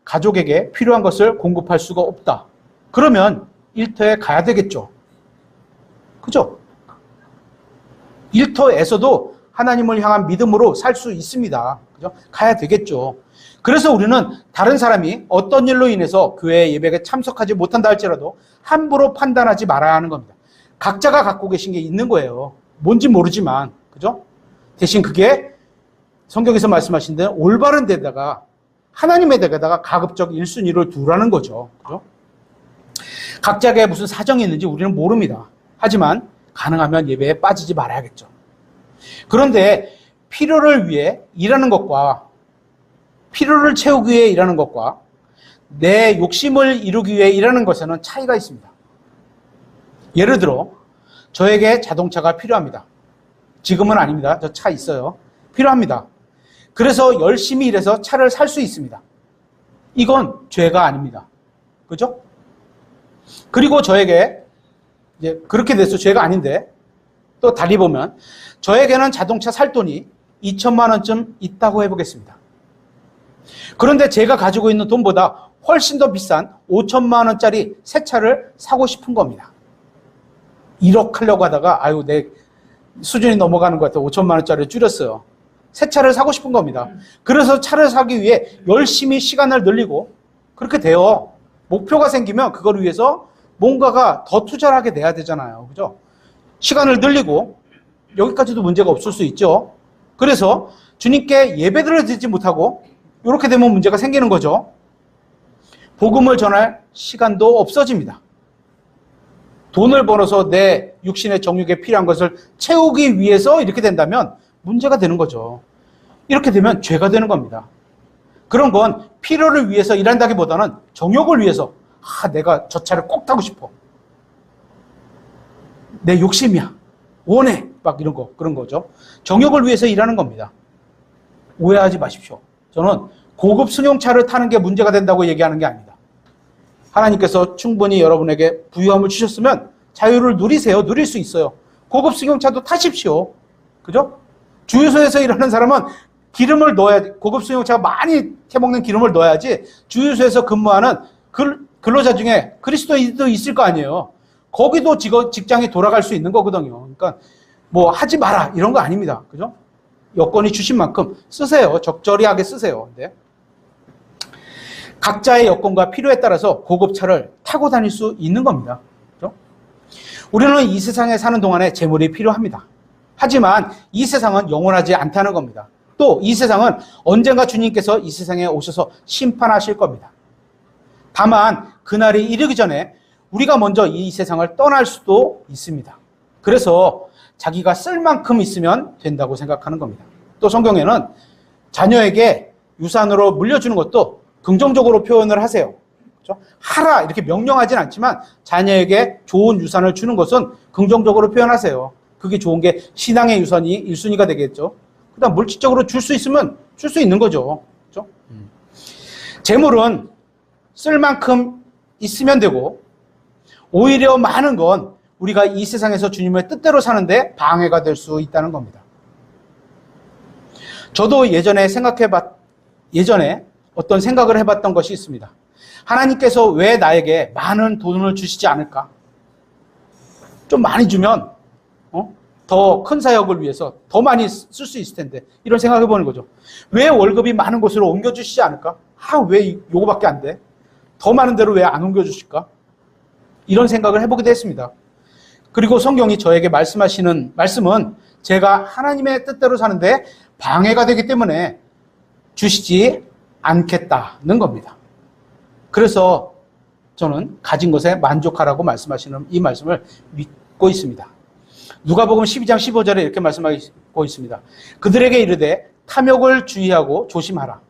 가족에게 필요한 것을 공급할 수가 없다. 그러면 일터에 가야 되겠죠. 그죠? 일터에서도 하나님을 향한 믿음으로 살 수 있습니다. 그죠? 가야 되겠죠. 그래서 우리는 다른 사람이 어떤 일로 인해서 교회 예배에 참석하지 못한다 할지라도 함부로 판단하지 말아야 하는 겁니다. 각자가 갖고 계신 게 있는 거예요. 뭔지 모르지만. 그죠? 대신 그게 성경에서 말씀하신 대로 올바른 데다가 하나님의 데다가 가급적 1순위를 두라는 거죠. 그죠? 각자의 무슨 사정이 있는지 우리는 모릅니다. 하지만 가능하면 예배에 빠지지 말아야겠죠. 그런데 필요를 위해 일하는 것과 필요를 채우기 위해 일하는 것과 내 욕심을 이루기 위해 일하는 것에는 차이가 있습니다. 예를 들어 저에게 자동차가 필요합니다. 지금은 아닙니다. 저 차 있어요. 필요합니다. 그래서 열심히 일해서 차를 살 수 있습니다. 이건 죄가 아닙니다. 그죠? 그리고 저에게 이제 그렇게 돼서 죄가 아닌데 또 달리 보면 저에게는 자동차 살 돈이 2천만 원쯤 있다고 해보겠습니다. 그런데 제가 가지고 있는 돈보다 훨씬 더 비싼 5천만 원짜리 새 차를 사고 싶은 겁니다. 1억 하려고 하다가 아유 내 수준이 넘어가는 것 같아서 5천만 원짜리를 줄였어요. 새 차를 사고 싶은 겁니다. 그래서 차를 사기 위해 열심히 시간을 늘리고 그렇게 돼요. 목표가 생기면 그걸 위해서 뭔가가 더 투자를 하게 돼야 되잖아요. 그죠? 시간을 늘리고 여기까지도 문제가 없을 수 있죠. 그래서 주님께 예배드려 드리지 못하고 이렇게 되면 문제가 생기는 거죠. 복음을 전할 시간도 없어집니다. 돈을 벌어서 내 육신의 정욕에 필요한 것을 채우기 위해서 이렇게 된다면 문제가 되는 거죠. 이렇게 되면 죄가 되는 겁니다. 그런 건 필요를 위해서 일한다기보다는 정욕을 위해서 내가 저 차를 꼭 타고 싶어. 내 욕심이야. 원해. 막 이런 거, 그런 거죠. 정욕을 위해서 일하는 겁니다. 오해하지 마십시오. 저는 고급 승용차를 타는 게 문제가 된다고 얘기하는 게 아닙니다. 하나님께서 충분히 여러분에게 부유함을 주셨으면 자유를 누리세요. 누릴 수 있어요. 고급 승용차도 타십시오. 그죠? 주유소에서 일하는 사람은 기름을 넣어야, 고급 승용차가 많이 캐먹는 기름을 넣어야지 주유소에서 근무하는 근로자 중에 그리스도인도 있을 거 아니에요. 거기도 직장이 돌아갈 수 있는 거거든요. 그러니까 뭐 하지 마라 이런 거 아닙니다. 그죠? 여건이 주신 만큼 쓰세요. 적절히하게 쓰세요. 근데 각자의 여건과 필요에 따라서 고급차를 타고 다닐 수 있는 겁니다. 그죠? 우리는 이 세상에 사는 동안에 재물이 필요합니다. 하지만 이 세상은 영원하지 않다는 겁니다. 또 이 세상은 언젠가 주님께서 이 세상에 오셔서 심판하실 겁니다. 다만 그날이 이르기 전에 우리가 먼저 이 세상을 떠날 수도 있습니다. 그래서 자기가 쓸 만큼 있으면 된다고 생각하는 겁니다. 또 성경에는 자녀에게 유산으로 물려주는 것도 긍정적으로 표현을 하세요. 그렇죠? 하라 이렇게 명령하진 않지만 자녀에게 좋은 유산을 주는 것은 긍정적으로 표현하세요. 그게 좋은 게 신앙의 유산이 1순위가 되겠죠. 그다음 물질적으로 줄 수 있으면 줄 수 있는 거죠. 그렇죠? 재물은 쓸 만큼 있으면 되고 오히려 많은 건 우리가 이 세상에서 주님의 뜻대로 사는데 방해가 될 수 있다는 겁니다. 저도 예전에 어떤 생각을 해봤던 것이 있습니다. 하나님께서 왜 나에게 많은 돈을 주시지 않을까? 좀 많이 주면 더 큰 사역을 위해서 더 많이 쓸 수 있을 텐데 이런 생각을 해보는 거죠. 왜 월급이 많은 곳으로 옮겨주시지 않을까? 왜 요거밖에 안 돼? 더 많은 데로 왜 안 옮겨주실까? 이런 생각을 해보기도 했습니다. 그리고 성경이 저에게 말씀하시는 말씀은 제가 하나님의 뜻대로 사는데 방해가 되기 때문에 주시지 않겠다는 겁니다. 그래서 저는 가진 것에 만족하라고 말씀하시는 이 말씀을 믿고 있습니다. 누가복음 12장 15절에 이렇게 말씀하고 있습니다. 그들에게 이르되 탐욕을 주의하고 조심하라.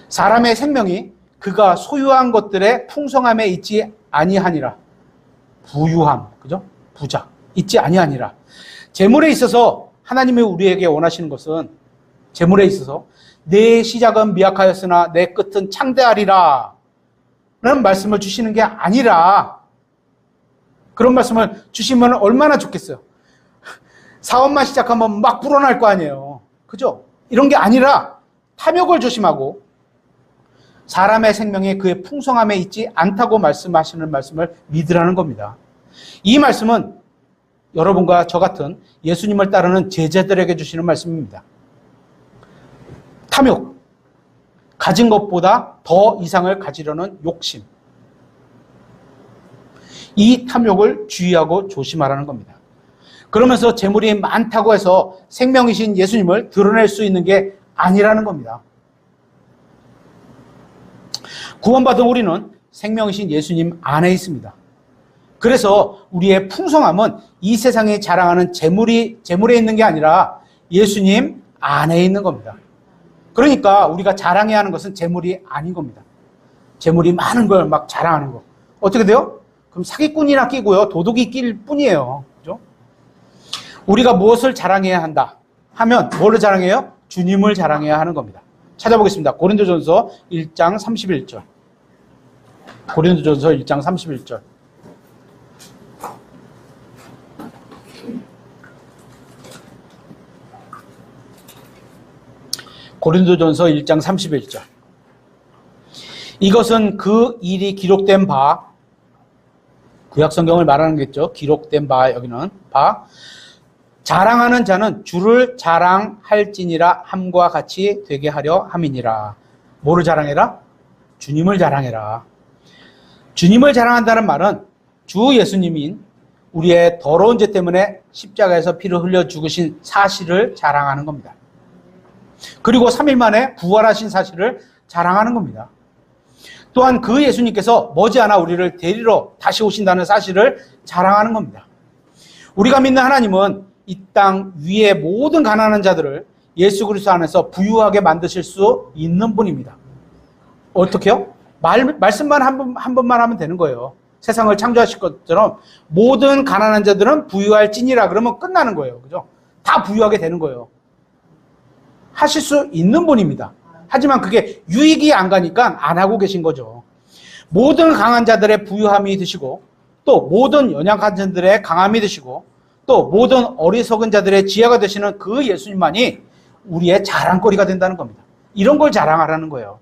사람의 생명이 그가 소유한 것들의 풍성함에 있지 아니하니라. 부유함, 그죠? 부자, 있지 아니하니라. 재물에 있어서 하나님이 우리에게 원하시는 것은 재물에 있어서 내 시작은 미약하였으나 내 끝은 창대하리라 라는 말씀을 주시는 게 아니라 그런 말씀을 주시면 얼마나 좋겠어요. 사업만 시작하면 막 불어날 거 아니에요. 그죠? 이런 게 아니라 탐욕을 조심하고 사람의 생명이 그의 풍성함에 있지 않다고 말씀하시는 말씀을 믿으라는 겁니다. 이 말씀은 여러분과 저 같은 예수님을 따르는 제자들에게 주시는 말씀입니다. 탐욕, 가진 것보다 더 이상을 가지려는 욕심. 이 탐욕을 주의하고 조심하라는 겁니다. 그러면서 재물이 많다고 해서 생명이신 예수님을 드러낼 수 있는 게 아니라는 겁니다. 구원받은 우리는 생명이신 예수님 안에 있습니다. 그래서 우리의 풍성함은 이 세상에 자랑하는 재물에 있는 게 아니라 예수님 안에 있는 겁니다. 그러니까 우리가 자랑해야 하는 것은 재물이 아닌 겁니다. 재물이 많은 걸 막 자랑하는 거. 어떻게 돼요? 그럼 사기꾼이나 끼고요. 도둑이 낄 뿐이에요. 그죠? 우리가 무엇을 자랑해야 한다 하면 뭐를 자랑해요? 주님을 자랑해야 하는 겁니다. 찾아보겠습니다. 고린도전서 1장 31절. 고린도전서 1장 31절. 고린도전서 1장 31절. 이것은 그 일이 기록된 바, 구약성경을 말하는 거겠죠. 기록된 바, 여기는 바. 자랑하는 자는 주를 자랑할지니라 함과 같이 되게 하려 함이니라. 뭐를 자랑해라? 주님을 자랑해라. 주님을 자랑한다는 말은 주 예수님인 우리의 더러운 죄 때문에 십자가에서 피를 흘려 죽으신 사실을 자랑하는 겁니다. 그리고 3일 만에 부활하신 사실을 자랑하는 겁니다. 또한 그 예수님께서 머지않아 우리를 데리러 다시 오신다는 사실을 자랑하는 겁니다. 우리가 믿는 하나님은 이 땅 위의 모든 가난한 자들을 예수 그리스도 안에서 부유하게 만드실 수 있는 분입니다. 어떻게요? 말씀만 한 번만 하면 되는 거예요. 세상을 창조하실 것처럼 모든 가난한 자들은 부유할지니라 그러면 끝나는 거예요. 그죠? 다 부유하게 되는 거예요. 하실 수 있는 분입니다. 하지만 그게 유익이 안 가니까 안 하고 계신 거죠. 모든 강한 자들의 부유함이 되시고 또 모든 연약한 자들의 강함이 되시고 또 모든 어리석은 자들의 지혜가 되시는 그 예수님만이 우리의 자랑거리가 된다는 겁니다. 이런 걸 자랑하라는 거예요.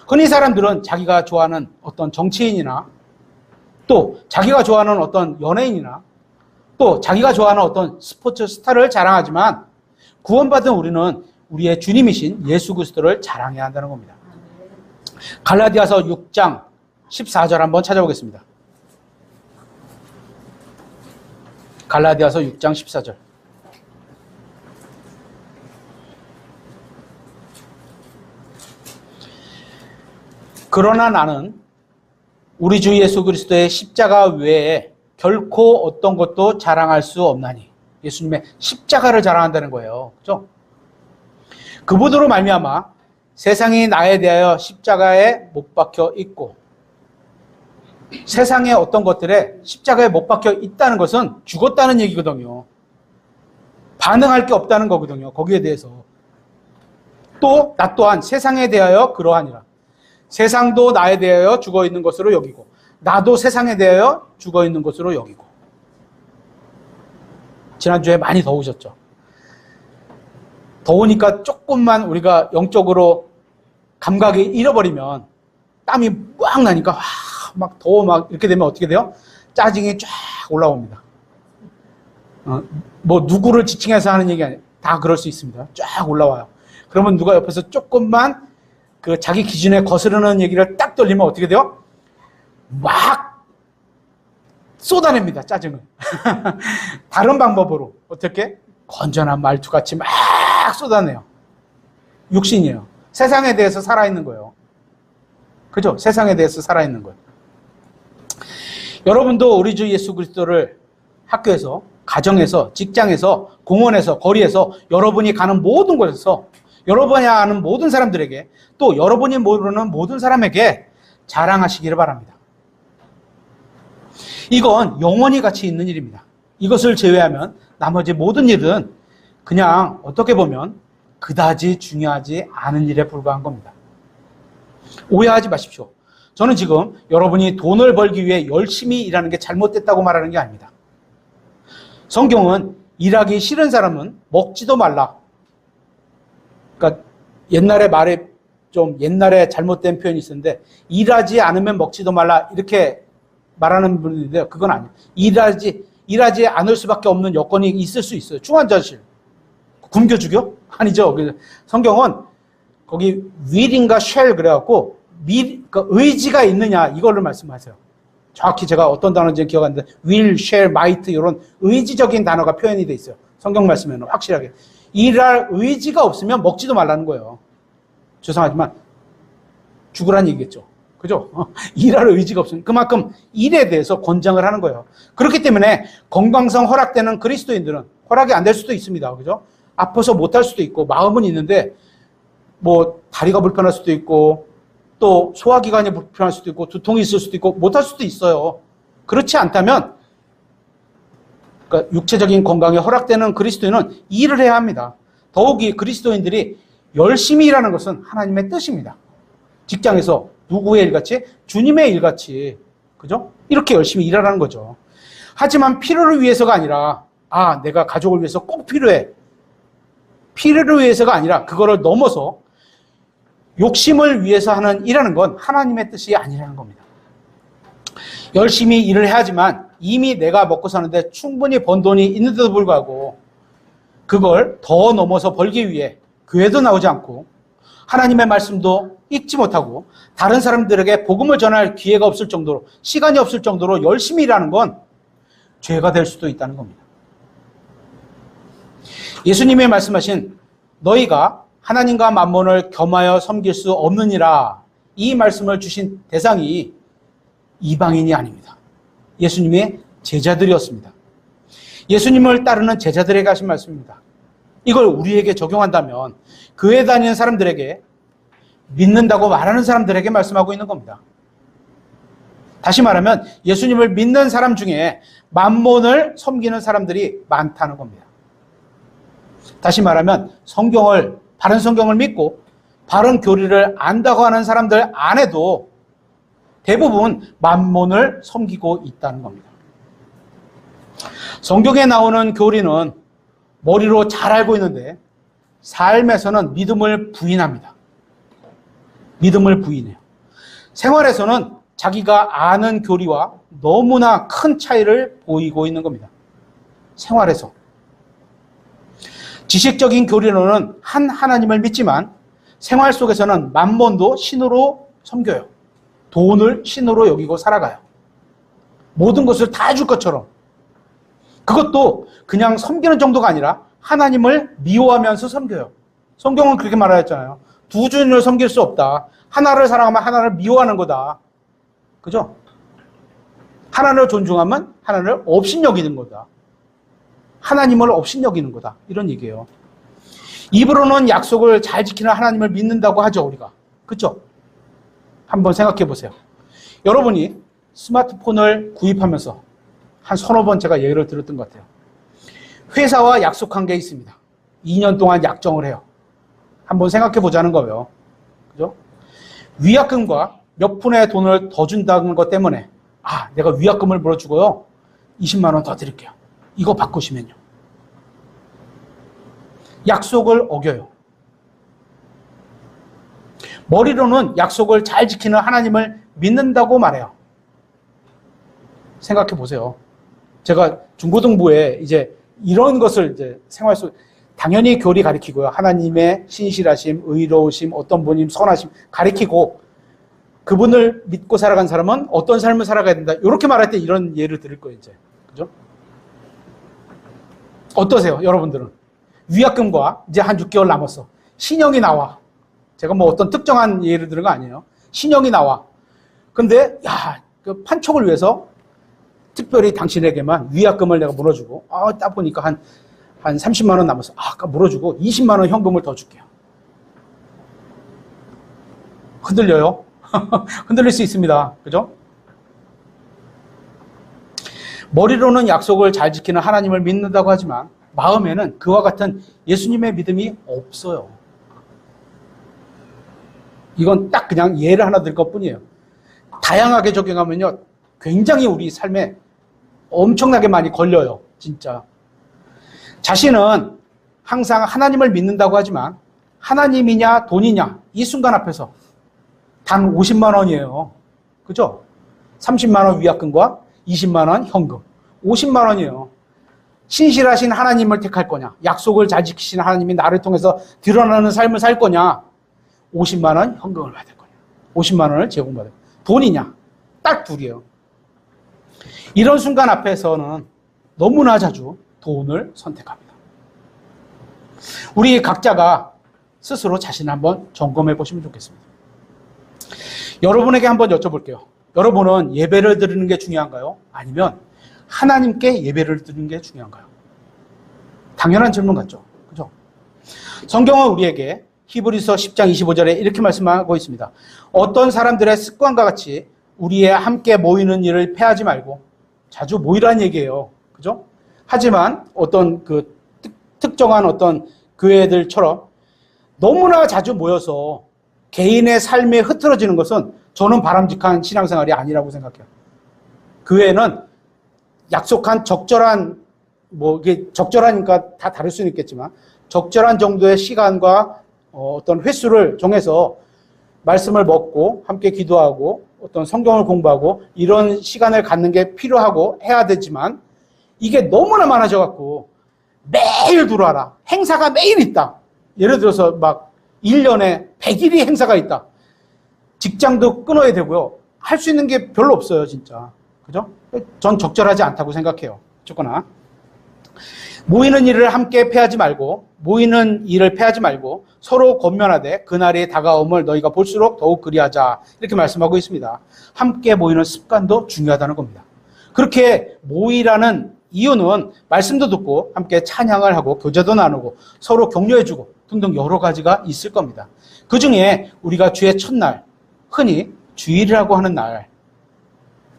흔히 사람들은 자기가 좋아하는 어떤 정치인이나 또 자기가 좋아하는 어떤 연예인이나 또 자기가 좋아하는 어떤 스포츠 스타를 자랑하지만 구원받은 우리는 우리의 주님이신 예수 그리스도를 자랑해야 한다는 겁니다. 갈라디아서 6장 14절 한번 찾아보겠습니다. 갈라디아서 6장 14절. 그러나 나는 우리 주 예수 그리스도의 십자가 외에 결코 어떤 것도 자랑할 수 없나니. 예수님의 십자가를 자랑한다는 거예요. 그렇죠? 그분으로 말미암아 세상이 나에 대하여 십자가에 못 박혀 있고, 세상의 어떤 것들에 십자가에 못 박혀 있다는 것은 죽었다는 얘기거든요. 반응할 게 없다는 거거든요. 거기에 대해서. 또 나 또한 세상에 대하여 그러하니라. 세상도 나에 대하여 죽어 있는 것으로 여기고 나도 세상에 대하여 죽어 있는 것으로 여기고. 지난주에 많이 더우셨죠? 더우니까 조금만 우리가 영적으로 감각이 잃어버리면 땀이 꽉 나니까 막 더워 막 이렇게 되면 어떻게 돼요? 짜증이 쫙 올라옵니다. 뭐 누구를 지칭해서 하는 얘기 아니에요. 다 그럴 수 있습니다. 쫙 올라와요. 그러면 누가 옆에서 조금만 그 자기 기준에 거스르는 얘기를 딱 돌리면 어떻게 돼요? 막 쏟아냅니다. 짜증을. 다른 방법으로 어떻게? 건전한 말투같이 막 쏟아내요. 육신이에요. 세상에 대해서 살아있는 거예요. 그죠? 세상에 대해서 살아있는 거예요. 여러분도 우리 주 예수 그리스도를 학교에서, 가정에서, 직장에서, 공원에서, 거리에서, 여러분이 가는 모든 곳에서, 여러분이 아는 모든 사람들에게, 또 여러분이 모르는 모든 사람에게 자랑하시기를 바랍니다. 이건 영원히 가치 있는 일입니다. 이것을 제외하면 나머지 모든 일은 그냥 어떻게 보면 그다지 중요하지 않은 일에 불과한 겁니다. 오해하지 마십시오. 저는 지금 여러분이 돈을 벌기 위해 열심히 일하는 게 잘못됐다고 말하는 게 아닙니다. 성경은 일하기 싫은 사람은 먹지도 말라. 그러니까 옛날에 말에 좀 옛날에 잘못된 표현이 있었는데 일하지 않으면 먹지도 말라 이렇게 말하는 분인데요. 그건 아니에요. 일하지 않을 수밖에 없는 여건이 있을 수 있어요. 중환자실. 굶겨 죽여? 아니죠. 성경은 거기 will인가 shall 그래갖고 그러니까 의지가 있느냐 이걸로 말씀하세요. 정확히 제가 어떤 단어인지 기억 안 나는데 will, shall, might 이런 의지적인 단어가 표현이 돼 있어요. 성경 말씀에는 확실하게. 일할 의지가 없으면 먹지도 말라는 거예요. 죄송하지만 죽으란 얘기겠죠. 그죠? 일할 의지가 없으면 그만큼 일에 대해서 권장을 하는 거예요. 그렇기 때문에 건강성 허락되는 그리스도인들은 허락이 안 될 수도 있습니다. 그죠? 아파서 못할 수도 있고 마음은 있는데 뭐 다리가 불편할 수도 있고 또 소화기관이 불편할 수도 있고 두통이 있을 수도 있고 못할 수도 있어요. 그렇지 않다면 그러니까 육체적인 건강에 허락되는 그리스도인은 일을 해야 합니다. 더욱이 그리스도인들이 열심히 일하는 것은 하나님의 뜻입니다. 직장에서 누구의 일같이? 주님의 일같이. 그죠? 이렇게 열심히 일하라는 거죠. 하지만 필요를 위해서가 아니라 내가 가족을 위해서 꼭 필요해. 필요를 위해서가 아니라 그거를 넘어서 욕심을 위해서 일하는 건 하나님의 뜻이 아니라는 겁니다. 열심히 일을 해야지만 이미 내가 먹고 사는데 충분히 번 돈이 있는데도 불구하고 그걸 더 넘어서 벌기 위해 교회도 나오지 않고 하나님의 말씀도 읽지 못하고 다른 사람들에게 복음을 전할 기회가 없을 정도로 시간이 없을 정도로 열심히 일하는 건 죄가 될 수도 있다는 겁니다. 예수님이 말씀하신 너희가 하나님과 만몬을 겸하여 섬길 수 없느니라 이 말씀을 주신 대상이 이방인이 아닙니다. 예수님의 제자들이었습니다. 예수님을 따르는 제자들에게 하신 말씀입니다. 이걸 우리에게 적용한다면 교회 다니는 사람들에게 믿는다고 말하는 사람들에게 말씀하고 있는 겁니다. 다시 말하면 예수님을 믿는 사람 중에 만몬을 섬기는 사람들이 많다는 겁니다. 다시 말하면 바른 성경을 믿고 바른 교리를 안다고 하는 사람들 안에도 대부분 만몬을 섬기고 있다는 겁니다. 성경에 나오는 교리는 머리로 잘 알고 있는데 삶에서는 믿음을 부인합니다. 믿음을 부인해요. 생활에서는 자기가 아는 교리와 너무나 큰 차이를 보이고 있는 겁니다. 생활에서. 지식적인 교리로는 한 하나님을 믿지만 생활 속에서는 만몬도 신으로 섬겨요. 돈을 신으로 여기고 살아가요. 모든 것을 다 줄 것처럼. 그것도 그냥 섬기는 정도가 아니라 하나님을 미워하면서 섬겨요. 성경은 그렇게 말하였잖아요. 두 주인을 섬길 수 없다. 하나를 사랑하면 하나를 미워하는 거다. 그죠? 하나를 존중하면 하나를 업신여기는 거다. 하나님을 업신여기는 거다. 이런 얘기예요. 입으로는 약속을 잘 지키는 하나님을 믿는다고 하죠, 우리가. 그죠? 한번 생각해 보세요. 여러분이 스마트폰을 구입하면서 한 서너 번 제가 예를 들었던 것 같아요. 회사와 약속한 게 있습니다. 2년 동안 약정을 해요. 한번 생각해 보자는 거예요. 그죠? 위약금과 몇 푼의 돈을 더 준다는 것 때문에 내가 위약금을 물어주고요. 20만 원 더 드릴게요. 이거 바꾸시면요. 약속을 어겨요. 머리로는 약속을 잘 지키는 하나님을 믿는다고 말해요. 생각해 보세요. 제가 중고등부에 이제 이런 것을 이제 생활 속 당연히 교리 가르치고요. 하나님의 신실하심, 의로우심, 어떤 분이 선하심 가르치고 그분을 믿고 살아간 사람은 어떤 삶을 살아가야 된다. 이렇게 말할 때 이런 예를 들을 거예요, 이제. 그죠? 어떠세요, 여러분들은? 위약금과 이제 한 6개월 남았어. 신형이 나와. 제가 뭐 어떤 특정한 예를 들은 거 아니에요. 신형이 나와. 근데, 그 판촉을 위해서 특별히 당신에게만 위약금을 내가 물어주고, 딱 보니까 한 30만 원 남았어. 아까 물어주고 20만 원 현금을 더 줄게요. 흔들려요? 흔들릴 수 있습니다. 그죠? 머리로는 약속을 잘 지키는 하나님을 믿는다고 하지만 마음에는 그와 같은 예수님의 믿음이 없어요. 이건 딱 그냥 예를 하나 들 것뿐이에요. 다양하게 적용하면요. 굉장히 우리 삶에 엄청나게 많이 걸려요. 진짜. 자신은 항상 하나님을 믿는다고 하지만 하나님이냐 돈이냐 이 순간 앞에서 단 50만 원이에요. 그죠? 30만 원 위약금과 20만 원 현금. 50만 원이에요. 신실하신 하나님을 택할 거냐? 약속을 잘 지키신 하나님이 나를 통해서 드러나는 삶을 살 거냐? 50만 원 현금을 받을 거냐? 50만 원을 제공받을 거냐? 돈이냐? 딱 둘이에요. 이런 순간 앞에서는 너무나 자주 돈을 선택합니다. 우리 각자가 스스로 자신을 한번 점검해 보시면 좋겠습니다. 여러분에게 한번 여쭤볼게요. 여러분은 예배를 드리는 게 중요한가요? 아니면 하나님께 예배를 드리는 게 중요한가요? 당연한 질문 같죠? 그죠? 성경은 우리에게 히브리서 10장 25절에 이렇게 말씀하고 있습니다. 어떤 사람들의 습관과 같이 우리의 함께 모이는 일을 패하지 말고, 자주 모이라는 얘기예요. 그죠? 하지만 어떤 그 특정한 어떤 교회들처럼 너무나 자주 모여서 개인의 삶에 흐트러지는 것은 저는 바람직한 신앙생활이 아니라고 생각해요. 교회는 약속한 적절한, 이게 적절하니까 다 다를 수는 있겠지만, 적절한 정도의 시간과 어떤 횟수를 정해서 말씀을 먹고 함께 기도하고 어떤 성경을 공부하고 이런 시간을 갖는 게 필요하고 해야 되지만, 이게 너무나 많아져갖고 매일 들어와라. 행사가 매일 있다. 예를 들어서 막 1년에 100일이 행사가 있다. 직장도 끊어야 되고요. 할 수 있는 게 별로 없어요, 진짜. 그죠? 전 적절하지 않다고 생각해요. 어쨌거나. 모이는 일을 함께 패하지 말고, 모이는 일을 패하지 말고, 서로 권면하되 그날이 다가옴을 너희가 볼수록 더욱 그리하자. 이렇게 말씀하고 있습니다. 함께 모이는 습관도 중요하다는 겁니다. 그렇게 모이라는 이유는 말씀도 듣고 함께 찬양을 하고 교제도 나누고 서로 격려해주고 등등 여러 가지가 있을 겁니다. 그 중에 우리가 주의 첫날, 흔히 주일이라고 하는 날,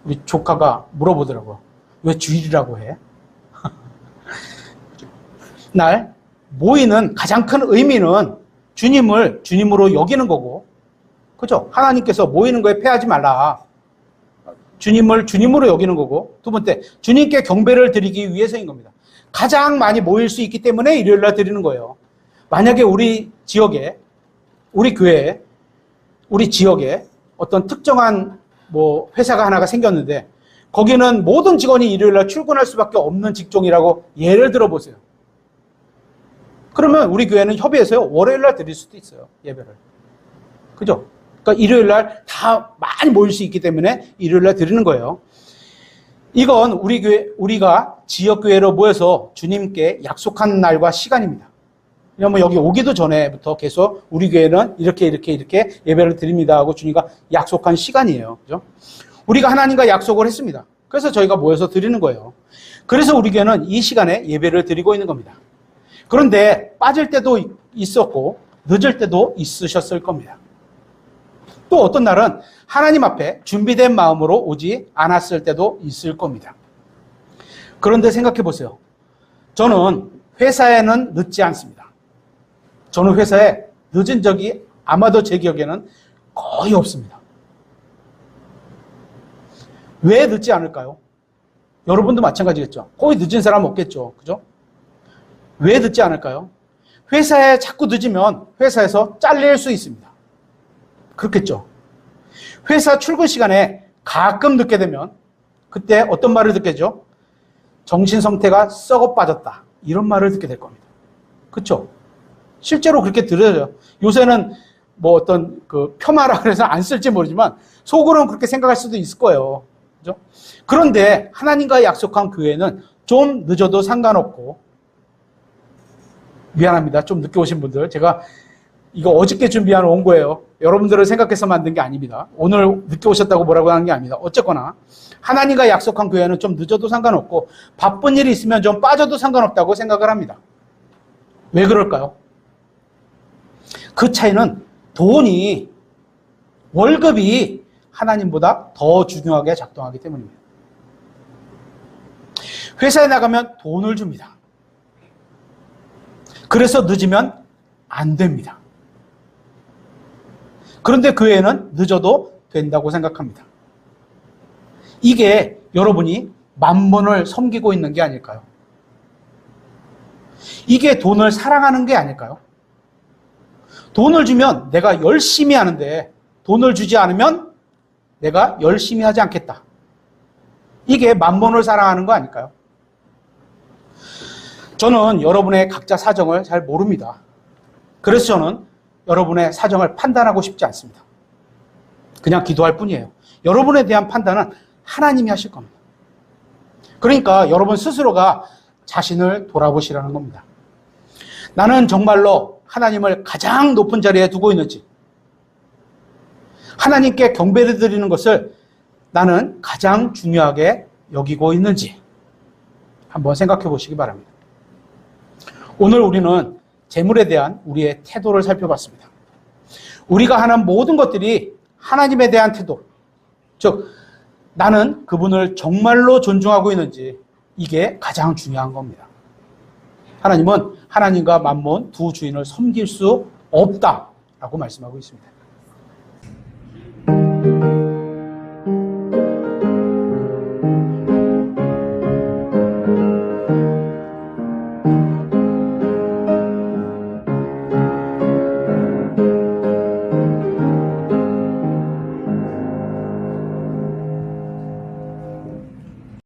우리 조카가 물어보더라고요. 왜 주일이라고 해? 날 모이는 가장 큰 의미는 주님을 주님으로 여기는 거고, 그죠? 하나님께서 모이는 거에 패하지 말라. 주님을 주님으로 여기는 거고, 두 번째, 주님께 경배를 드리기 위해서인 겁니다. 가장 많이 모일 수 있기 때문에 일요일 날 드리는 거예요. 만약에 우리 지역에, 우리 교회에, 우리 지역에 어떤 특정한 회사가 하나가 생겼는데, 거기는 모든 직원이 일요일 날 출근할 수밖에 없는 직종이라고 예를 들어 보세요. 그러면 우리 교회는 협의해서요, 월요일 날 드릴 수도 있어요, 예배를. 그죠? 그러니까 일요일 날 다 많이 모일 수 있기 때문에 일요일 날 드리는 거예요. 이건 우리 교회, 우리가 지역교회로 모여서 주님께 약속한 날과 시간입니다. 왜냐면 여기 오기도 전에부터 계속 우리 교회는 이렇게 예배를 드립니다 하고 주님과 약속한 시간이에요. 그죠? 우리가 하나님과 약속을 했습니다. 그래서 저희가 모여서 드리는 거예요. 그래서 우리 교회는 이 시간에 예배를 드리고 있는 겁니다. 그런데 빠질 때도 있었고 늦을 때도 있으셨을 겁니다. 또 어떤 날은 하나님 앞에 준비된 마음으로 오지 않았을 때도 있을 겁니다. 그런데 생각해 보세요. 저는 회사에는 늦지 않습니다. 저는 회사에 늦은 적이 아마도 제 기억에는 거의 없습니다. 왜 늦지 않을까요? 여러분도 마찬가지겠죠. 거의 늦은 사람 없겠죠. 그죠? 왜 늦지 않을까요? 회사에 자꾸 늦으면 회사에서 잘릴 수 있습니다. 그렇겠죠. 회사 출근 시간에 가끔 늦게 되면 그때 어떤 말을 듣게 되죠? 정신 상태가 썩어 빠졌다. 이런 말을 듣게 될 겁니다. 그렇죠? 실제로 그렇게 들어요. 요새는 어떤 폄하라 그래서 안 쓸지 모르지만 속으로는 그렇게 생각할 수도 있을 거예요. 그죠? 그런데 하나님과 약속한 교회는 좀 늦어도 상관없고, 미안합니다. 좀 늦게 오신 분들. 제가 이거 어저께 준비한 원고예요. 여러분들을 생각해서 만든 게 아닙니다. 오늘 늦게 오셨다고 뭐라고 하는 게 아닙니다. 어쨌거나 하나님과 약속한 교회는 좀 늦어도 상관없고 바쁜 일이 있으면 좀 빠져도 상관없다고 생각을 합니다. 왜 그럴까요? 그 차이는 돈이, 월급이 하나님보다 더 중요하게 작동하기 때문입니다. 회사에 나가면 돈을 줍니다. 그래서 늦으면 안 됩니다. 그런데 교회는 늦어도 된다고 생각합니다. 이게 여러분이 만몬을 섬기고 있는 게 아닐까요? 이게 돈을 사랑하는 게 아닐까요? 돈을 주면 내가 열심히 하는데 돈을 주지 않으면 내가 열심히 하지 않겠다. 이게 만본을 사랑하는 거 아닐까요? 저는 여러분의 각자 사정을 잘 모릅니다. 그래서 저는 여러분의 사정을 판단하고 싶지 않습니다. 그냥 기도할 뿐이에요. 여러분에 대한 판단은 하나님이 하실 겁니다. 그러니까 여러분 스스로가 자신을 돌아보시라는 겁니다. 나는 정말로 하나님을 가장 높은 자리에 두고 있는지, 하나님께 경배를 드리는 것을 나는 가장 중요하게 여기고 있는지 한번 생각해 보시기 바랍니다. 오늘 우리는 재물에 대한 우리의 태도를 살펴봤습니다. 우리가 하는 모든 것들이 하나님에 대한 태도, 즉 나는 그분을 정말로 존중하고 있는지, 이게 가장 중요한 겁니다. 하나님은 하나님과 만몬 두 주인을 섬길 수 없다라고 말씀하고 있습니다.